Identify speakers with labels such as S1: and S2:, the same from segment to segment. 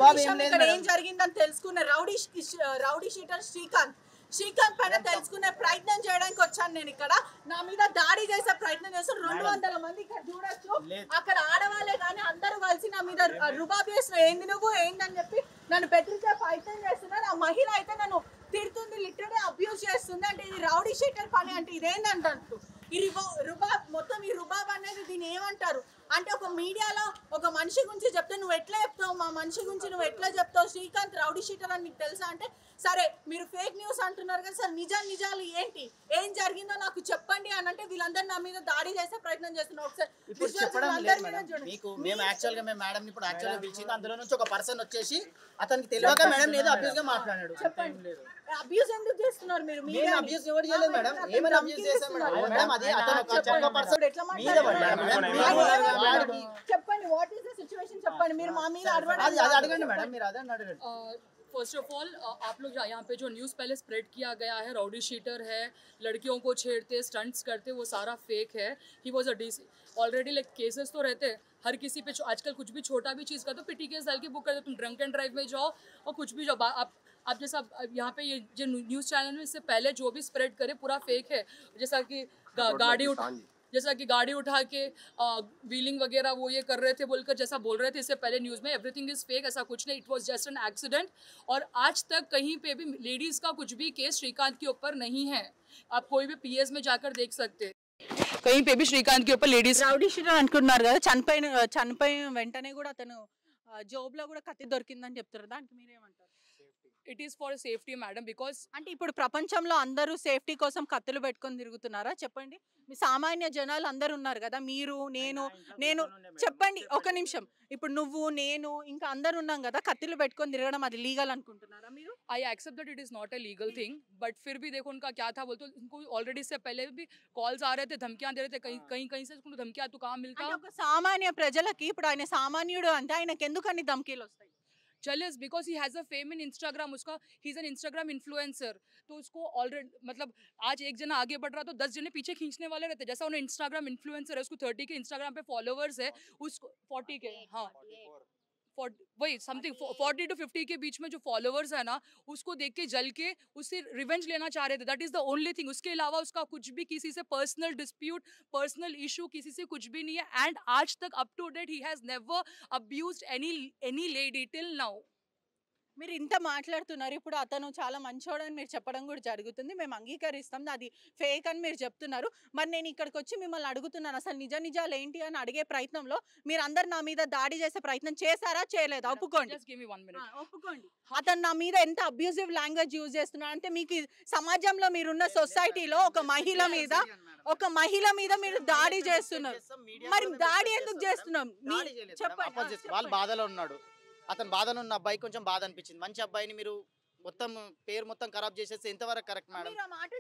S1: విషయం ఇక్కడ ఏం జరిగిందని తెలుసుకున్న రౌడీ షీటర్ శ్రీకాంత్ పైన తెలుసుకునే ప్రయత్నం చేయడానికి వచ్చాను నేను. ఇక్కడ నా మీద దాడి చేసే ప్రయత్నం చేస్తాను. 200 మంది ఇక్కడ చూడొచ్చు. అక్కడ ఆడవాళ్ళే కానీ అందరూ కలిసి నా మీద రుబాబ్ చేసిన ఏంది నువ్వు ఏందని చెప్పి నన్ను బెదిరించే ప్రయత్నం చేస్తున్నారు. ఆ మహిళ అయితే నన్ను తిడుతుంది, లిటరల్లీ అబ్యూస్ చేస్తుంది. అంటే ఇది రౌడీ షీటర్ పని అంటే ఇదేందంటారు? ఈ రుబాబ్ మొత్తం ఈ రుబాబ్ అనేది దీన్ని ఏమంటారు అంటే ఒక మీడియాలో ఒక మనిషి గురించి చెప్తే నువ్వు ఎట్లా చెప్తావు, మా మనిషి గురించి నువ్వు ఎట్లా చెప్తావు, శ్రీకాంత్ రౌడీ షీటర్ అని నీకు తెలుసా అంటే సరే మీరు ఫేక్ న్యూస్ అంటున్నారు కదా సార్, నిజాలు ఏంటి, ఏం జరిగిందో నాకు చెప్పండి అని అంటే వీళ్ళందరూ నా మీద దాడి చేసే ప్రయత్నం చేస్తున్నారు. ఒకసారి
S2: మేము యాక్చువల్గా మేము మేడం ఇప్పుడు యాక్చువల్గా పిలిచింది, అందులో నుంచి ఒక పర్సన్ వచ్చేసి అతనికి తెలియక మేడం ఏదో అబ్యూస్ గా మాట్లాడాడు.
S1: చెప్పండి అబ్యూస్ ఎందుకు చేస్తున్నారు మీరు?
S2: మీరు అబ్యూస్ ఎవరు చేయలేదు మేడం, ఏమైనా అబ్యూస్ చేశాం మేడం. అది అతను ఒక పర్సన్ మీద
S1: చెప్పండి వాట్ ఇస్ ద సిచువేషన్ చెప్పండి. మీరు మా మీద
S2: అది అడగండి మేడం, మీరు అదే అడగండి.
S3: फर्स्ट ऑफ ऑल आप लोग यहाँ पे जो न्यूज़ पहले स्प्रेड किया गया है राउडी शीटर है, लड़कियों को छेड़ते स्टंट्स करते, वो सारा फेक है. He was a DC already like cases तो रहते हैं हर किसी पे. आजकल कुछ भी छोटा भी चीज़ का तो पिटी केस डाल के बुक कर दो. तुम ड्रंक एंड ड्राइव में जाओ और कुछ भी जाओ. आप जैसा यहाँ पे ये जो न्यूज़ चैनल में इससे पहले जो भी स्प्रेड करे पूरा फेक है. जैसा कि गाड़ी उठा के व्हीलिंग वगैरह वो ये कर रहे थे बोलकर जैसा बोल रहे थे इससे पहले न्यूज़ में, एवरीथिंग इज़ फेक. ऐसा कुछ नहीं, it was just an accident. और आज तक कहीं पे भी लेडीज़ का कुछ भी केस श्रीकांत के ऊपर नहीं है. आप कोई भी पीएस में जाकर देख सकते हैं, कहीं पे भी श्रीकांत के ऊपर लेडीज
S1: రౌడీ షీటర్ అనుకున్నారు కదా. చనిపోయిన వెంటనే కూడా అతను జోబులో కూడా కత్తి దొరికిందని చెప్తారు. దానికి మీరేమంటారు?
S3: It is for safety madam. Because
S1: అంటే ఇప్పుడు ప్రపంచంలో అందరూ సేఫ్టీ కోసం కత్తులు పెట్టుకొని తిరుగుతున్నారా చెప్పండి? మీ సామాన్య జనాలు అందరు ఉన్నారు కదా, మీరు నేను చెప్పండి ఒక నిమిషం. ఇప్పుడు నువ్వు నేను ఇంకా అందరు ఉన్నాం కదా, కత్తులు పెట్టుకొని తిరగడం అది లీగల్ అనుకుంటున్నారా మీరు?
S3: I accept that it is not a legal thing, but फिर भी देखो उनका क्या था बोलते, उनको ऑलरेडी से पहले भी कॉल्स आ रहे थे, धमकियां दे रहे थे, कहीं से उनको धमकियां तो कहाँ मिलता.
S1: అంటే ఒక సామాన్య ప్రజలకి ఇప్పుడు ఆయన సామాన్యుడు అంటే ఆయనకి ఎందుకు అన్ని ధమకీలు వస్తాయి?
S3: jealous because he has a fame in Instagram. उसका he is an Instagram influencer, तो उसको ऑलरेडी मतलब आज एक जना आगे बढ़ रहा तो 10 जने पीछे खींचने वाले रहते. जैसा उन्हें Instagram influencer है, उसको 30 के Instagram पे फॉलोवर्स है, उसको 40 के हाँ वही समथिंग 40 to 50 के बीच में जो फॉलोवर्स है ना, उसको देख के जल के उससे रिवेंज लेना चाह रहे थे. That is the only thing. उसके अलावा उसका कुछ भी किसी से पर्सनल डिस्प्यूट, पर्सनल इशू किसी से कुछ भी नहीं है. एंड आज तक up to date he has never abused any lady till now.
S1: మీరు ఇంత మాట్లాడుతున్నారు, ఇప్పుడు అతను చాలా మంచోడని మీరు చెప్పడం కూడా జరుగుతుంది, మేము అంగీకరిస్తాం, అది ఫేక్ అని మీరు చెప్తున్నారు. మరి నేను ఇక్కడికి వచ్చి మిమ్మల్ని అడుగుతున్నాను, అసలు నిజాలు ఏంటి అని అడిగే ప్రయత్నంలో మీరు అందరు నా మీద దాడి చేసే ప్రయత్నం చేశారా చేయలేదా? ఒప్పుకోండి, ఒప్పుకోండి. అతను నా మీద ఎంత అబ్యూజివ్ లాంగ్వేజ్ యూజ్ చేస్తున్నాడు అంటే, మీకు సమాజంలో మీరున్న సొసైటీలో ఒక మహిళ మీద మీరు దాడి చేస్తున్నారు. మరి దాడి ఎందుకు చేస్తున్నాం చెప్పండి.
S2: వాళ్ళు బాధలో ఉన్నాడు, అతను బాధలో ఉన్న అబ్బాయి కొంచెం బాధ అనిపించింది. మంచి అబ్బాయిని మీరు మొత్తం పేరు మొత్తం ఖరాబ్ చేసేస్తే ఎంతవరకు కరెక్ట్ మేడం?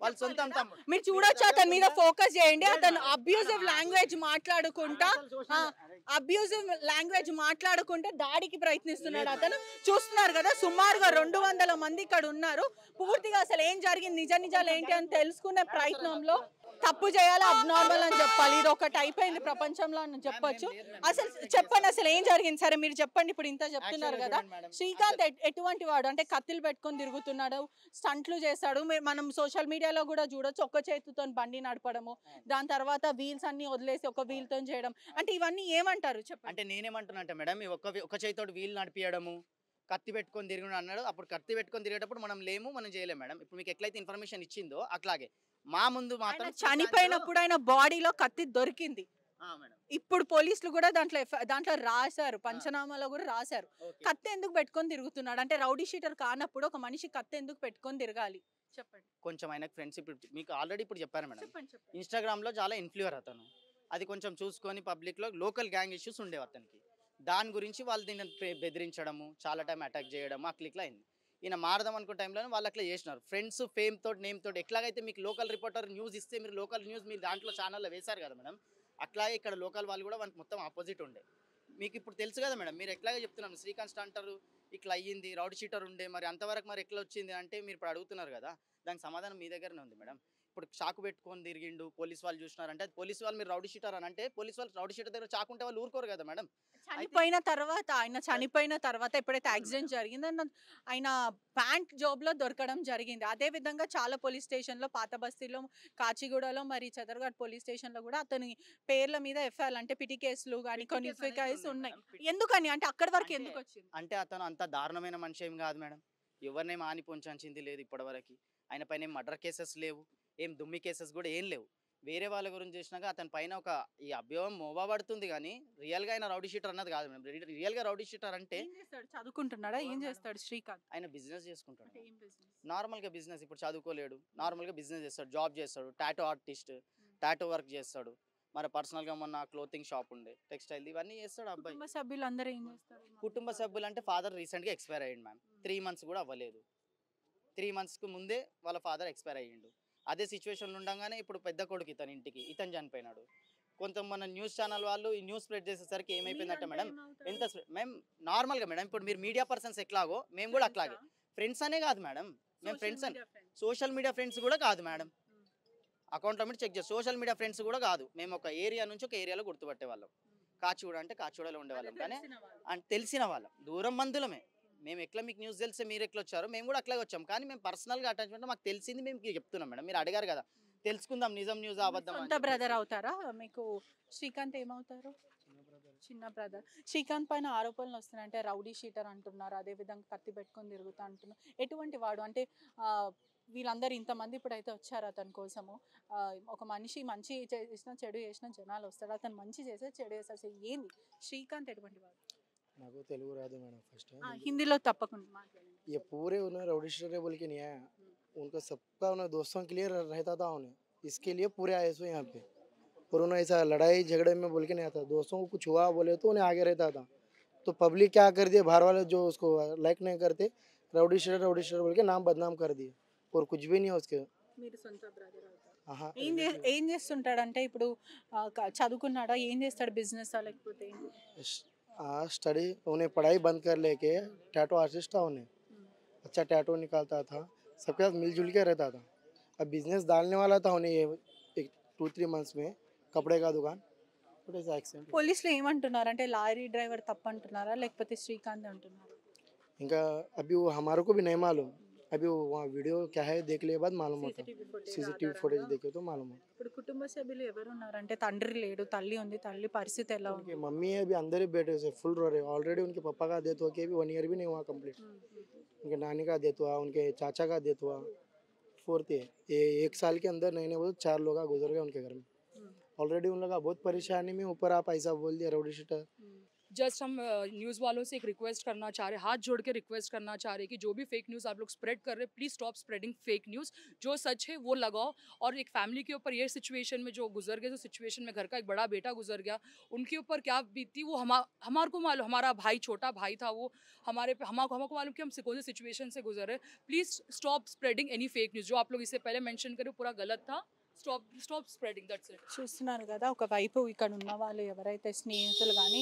S2: వాళ్ళు సొంతం
S1: మీరు చూడొచ్చు, అతని మీద ఫోకస్ చేయండి. అతను అబ్యూజివ్ లాంగ్వేజ్ మాట్లాడుకుంటే దాడికి ప్రయత్నిస్తున్నాడు. అతను చూస్తున్నారు కదా, సుమారుగా 200 మంది ఇక్కడ ఉన్నారు. పూర్తిగా అసలు ఏం జరిగింది, నిజాలు ఏంటి అని తెలుసుకునే ప్రయత్నంలో తప్పు చేయాలి, అబ్నార్మల్ అని చెప్పాలి, ఇది ఒకటి అయిపోయింది ప్రపంచంలో అని చెప్పొచ్చు. అసలు చెప్పండి, అసలు ఏం జరిగింది? సరే మీరు చెప్పండి, ఇప్పుడు ఇంత చెప్తున్నారు కదా. శ్రీకాంత్ ఎటువంటి వాడు అంటే కత్తులు పెట్టుకొని తిరుగుతున్నాడు, స్టంట్లు చేస్తాడు. మనం సోషల్ మీడియాలో కూడా చూడొచ్చు, ఒక్క చేతితో బండి నడపడము, దాని తర్వాత వీల్స్ అన్ని వదిలేసి ఒక వీల్ తో చేయడం, అంటే ఇవన్నీ ఏమంటారు చెప్పండి?
S2: అంటే నేనేమంటున్నా అంటే మేడం, ఒక చేతితో వీల్ నడిపియడము, కత్తి పెట్టుకొని తిరిగి అన్నాడు. అప్పుడు కత్తి పెట్టుకొని తిరిగేటప్పుడు మనం చేయలేము మేడం. ఇప్పుడు మీకు ఎట్లయితే ఇన్ఫర్మేషన్ ఇచ్చిందో అట్లాగే మా ముందు మాత్రం
S1: చనిపోయినప్పుడు ఆయన బాడీలో కత్తి దొరికింది. ఇప్పుడు పోలీసులు కూడా దాంట్లో రాశారు, పంచనామాలో కూడా రాశారు. కత్తి ఎందుకు పెట్టుకొని తిరుగుతున్నాడు అంటే, రౌడీ షీటర్ కానప్పుడు ఒక మనిషి కత్తి ఎందుకు పెట్టుకొని తిరగాలి చెప్పండి?
S2: కొంచెం ఆయనకు ఫ్రెండ్స్ ఇప్పుడు మీకు ఆల్రెడీ ఇప్పుడు చెప్పారు మేడం, ఇన్స్టాగ్రామ్ లో చాలా ఇన్ఫ్లుయర్ అతను, అది కొంచెం చూసుకొని పబ్లిక్ లో లోకల్ గ్యాంగ్ ఇష్యూస్ ఉండేవి అతనికి. దాని గురించి వాళ్ళు దీన్ని బెదిరించడము, చాలా టైం అటాక్ చేయడము, ఆ క్లిక్లో అయింది. ఈయన మారదాం అనుకున్న టైంలో వాళ్ళు అట్లా చేసినారు. ఫ్రెండ్స్ ఫేమ్ తోటి నేమ్ తోటి ఎట్లాగైతే మీకు లోకల్ రిపోర్టర్ న్యూస్ ఇస్తే మీరు లోకల్ న్యూస్ మీరు దాంట్లో ఛానల్లో వేశారు కదా మేడం, అట్లాగే ఇక్కడ లోకల్ వాళ్ళు కూడా మనకి మొత్తం ఆపోజిట్ ఉండే. మీకు ఇప్పుడు తెలుసు కదా మేడం, మీరు ఎట్లాగే చెప్తున్నాను శ్రీకాంత్ అంటారు ఇట్లా అయ్యింది, రౌడీ షీటర్ ఉండే, మరి అంతవరకు మరి ఎట్లా వచ్చింది అంటే మీరు ఇప్పుడు అడుగుతున్నారు కదా, దానికి సమాధానం మీ దగ్గరనే ఉంది మేడం. ఇప్పుడు చాకు పెట్టుకొని తిరిగిండు, పోలీస్ వాళ్ళు చూసినారంటే అది పోలీస్ వాళ్ళు మీరు రౌడీ షీటర్ అని అంటే పోలీస్ వాళ్ళు రౌడీ షీటర్ దగ్గర చాకు ఉంటే వాళ్ళు ఊరుకోరు కదా మేడం.
S1: ఆయన చనిపోయిన తర్వాత ఎప్పుడైతే యాక్సిడెంట్ జరిగిందో ఆయన ప్యాంట్ జాబ్ లో దొరకడం జరిగింది. అదే విధంగా చాలా పోలీస్ స్టేషన్ లో, పాత బస్తీలో, కాచిగూడలో, మరి చదర్ఘాట్ పోలీస్ స్టేషన్ లో కూడా అతని పేర్ల మీద ఎఫ్ఐఆర్ అంటే పిటి కేసులు కానీ కొన్ని కేసులు ఉన్నాయి. ఎందుకని అంటే అక్కడి వరకు ఎందుకు వచ్చింది?
S2: అంటే అతను అంత దారుణమైన మనిషి ఏం కాదు మేడం. ఎవరినేం ఆని పొంచింది లేదు ఇప్పటివరకు. ఆయన పైన ఏం మర్డర్ కేసెస్ లేవు, ఏం దుమ్మి కేసెస్ కూడా ఏం లేవు. వేరే వాళ్ళ గురించి చేసినాక అతని పైన ఒక ఈ అభ్యోగం మోపబడుతుంది కానీ రియల్గా ఆయన రౌడీ షీటర్ అన్నది కాదు మేడం. రియల్గా రౌడీ షీటర్ అంటే
S1: చదువుకుంటున్నాడా, ఏం చేస్తాడు శ్రీకాంత్?
S2: ఆయన బిజినెస్ చేసుకుంటాడు. నార్మల్గా బిజినెస్, ఇప్పుడు చదువుకోలేడు, నార్మల్గా బిజినెస్ చేస్తాడు, జాబ్ చేస్తాడు, టాటూ ఆర్టిస్ట్, టాటూ వర్క్ చేస్తాడు. మరి పర్సనల్గా మొన్న క్లోతింగ్ షాప్ ఉండే, టెక్స్టైల్, ఇవన్నీ చేస్తాడు అబ్బాయి.
S1: కుటుంబ సభ్యులు అందరూ ఏం చేస్తారు?
S2: కుటుంబ సభ్యులు అంటే ఫాదర్ రీసెంట్గా ఎక్స్పైర్ అయ్యిండు మ్యామ్. 3 months కూడా అవ్వలేదు. 3 monthsకు ముందే వాళ్ళ ఫాదర్ ఎక్స్పైర్ అయ్యిండు. అదే సిచ్యువేషన్లో ఉండగానే ఇప్పుడు పెద్ద కొడుకు ఇతను చనిపోయినాడు. కొంత మన న్యూస్ ఛానల్ వాళ్ళు ఈ న్యూస్ స్ప్రెడ్ చేసేసరికి ఏమైపోయిందంటే మేడం, ఎంత మేము నార్మల్గా మేడం ఇప్పుడు మీరు మీడియా పర్సన్స్ ఎట్లాగో మేము కూడా అట్లాగే ఫ్రెండ్స్ అనే కాదు మేడం. మేము ఫ్రెండ్స్ అని సోషల్ మీడియా ఫ్రెండ్స్ కూడా కాదు మేడం. అకౌంట్లో మీరు చెక్ చేసి సోషల్ మీడియా ఫ్రెండ్స్ కూడా కాదు. మేము ఒక ఏరియా నుంచి ఒక ఏరియాలో గుర్తుపట్టే వాళ్ళం. కాచిగూడ అంటే కాచిగూడలో ఉండేవాళ్ళం, కానీ అంటే తెలిసిన వాళ్ళం, దూరం బంధువులమే. మేము ఎట్లా మీకు న్యూస్ తెలిస్తే మీరు ఎట్లా వచ్చారో మేము కూడా అట్లాగే వచ్చాం. కానీ మేము పర్సనల్గా అటాచ్మెంట్ మాకు తెలిసింది మేము చెప్తున్నాం మేడం. మీరు అడిగారు కదా, తెలుసుకుందాం నిజం న్యూస్ అబద్ధం.
S1: సొంత బ్రదర్ అవుతారా మీకు శ్రీకాంత్? ఏమవుతారు? చిన్న బ్రదర్. శ్రీకాంత్ పైన ఆరోపణలు వస్తున్నాయి, అంటే రౌడీ షీటర్ అంటున్నారు, అదే విధంగా కత్తి పెట్టుకొని తిరుగుతా అంటున్నారు. ఎటువంటి వాడు అంటే వీళ్ళందరూ ఇంతమంది ఇప్పుడైతే వచ్చారు అతని కోసము. ఒక మనిషి మంచి చేసినా చెడు చేసినా జనాలు వస్తారు, అతను మంచి చేస్తే చెడు చేస్తారు. ఏంది శ్రీకాంత్ ఎటువంటి వాడు?
S4: నాకు తెలుగు రాదు మేడం. फर्स्ट
S1: హిందీలో తప్పకుండా మాట్లాడండి.
S4: ये पूरे उन्हें रउडिस्टर बोल के नहीं आया, उनका सबका उन्हें दोस्तों के लिए रहता था उन्हें, इसके लिए पूरे आए सो यहाँ पे। और उन्हें ऐसा लड़ाई झगड़े में बोल के नहीं आता, दोस्तों को कुछ हुआ बोले तो उन्हें आगे रहता था। तो पब्लिक क्या कर दिए, बाहर वाले जो उसको लाइक नहीं करते, रउडिस्टर बोल के नाम बदनाम कर दिए, और कुछ भी नहीं है उसके।
S1: మీరు సొంత బ్రదర్ అవుతారు.
S4: हाँ,
S1: ఏం చేస్తుంటాడంటే ఇప్పుడు చదువుకున్నాడా, ఏం చేస్తాడు, బిజినెస్ లేకపోతే
S4: स्टडी उन्हें पढ़ाई बंद कर लेके टैटू आर्टिस्ट था उन्हें, अच्छा टैटू निकालता था, सबके साथ मिलजुल के रहता था। अब बिजनेस डालने वाला था उन्हें ये 2-3 months में, कपड़े का दुकान, बट ऐसा एक्सीडेंट।
S1: పోలీసులు ఏమంటున్నారు అంటే లారీ డ్రైవర్ తప్పు అంటున్నారా లేకపోతే శ్రీకాంత్ అంటున్నారా?
S4: इनका अभी वो हमारे को भी नहीं मालूम, अभी वो वहाँ वीडियो क्या है देख लिए बाद मालूम होता, सीसीटीवी फुटेज देखे तो मालूम होता।
S1: ఇప్పుడు కుటుంబ సభ్యులు ఎవరు ఉన్నారంటే తండ్రి లేడు, తల్లి ఉంది, తల్లి పరిస్థితి ఎలా ఉంది?
S4: उनकी मम्मी है अभी अंदर ही बैठे से फुल रो रहे, ऑलरेडी उनके पापा का डेथ हो के भी 1 year भी नहीं हुआ कंप्लीट। उनके नानी का डेथ हुआ, उनके चाचा का डेथ हुआ, 4th है ये 1 साल के अंदर नहीं बोल 4 लोग गुजर गए उनके घर में। ऑलरेडी उन लोग का बहुत परेशानी में, ऊपर आप ऐसा बोल दिया रउडी शीटर।
S3: जस्ट हम न्यूज़ वालों से एक रिक्वेस्ट करना चाह रहे, हाथ जोड़ के रिक्वेस्ट करना चाह रहे कि जो भी फेक न्यूज़ आप लोग स्प्रेड कर रहे हैं, please stop spreading fake news. जो सच है वो लगाओ। और एक फैमिली के ऊपर ये सिचुएशन में जो गुजर गए, जो सिचुएशन में घर का एक बड़ा बेटा गुजर गया, उनके ऊपर क्या बीती वो हमारे को मालूम। हमारा भाई, छोटा भाई था वो, हमको मालूम कि हम कौन सी सिचुएशन से गुजरे। Please stop spreading any fake news. जो आप लोग इससे पहले मेंशन करे पूरा गलत था। Stop spreading, that's it.
S1: చూస్తున్నారు కదా, ఒకవైపు ఇక్కడ ఉన్న వాళ్ళు ఎవరైతే స్నేహితులు కానీ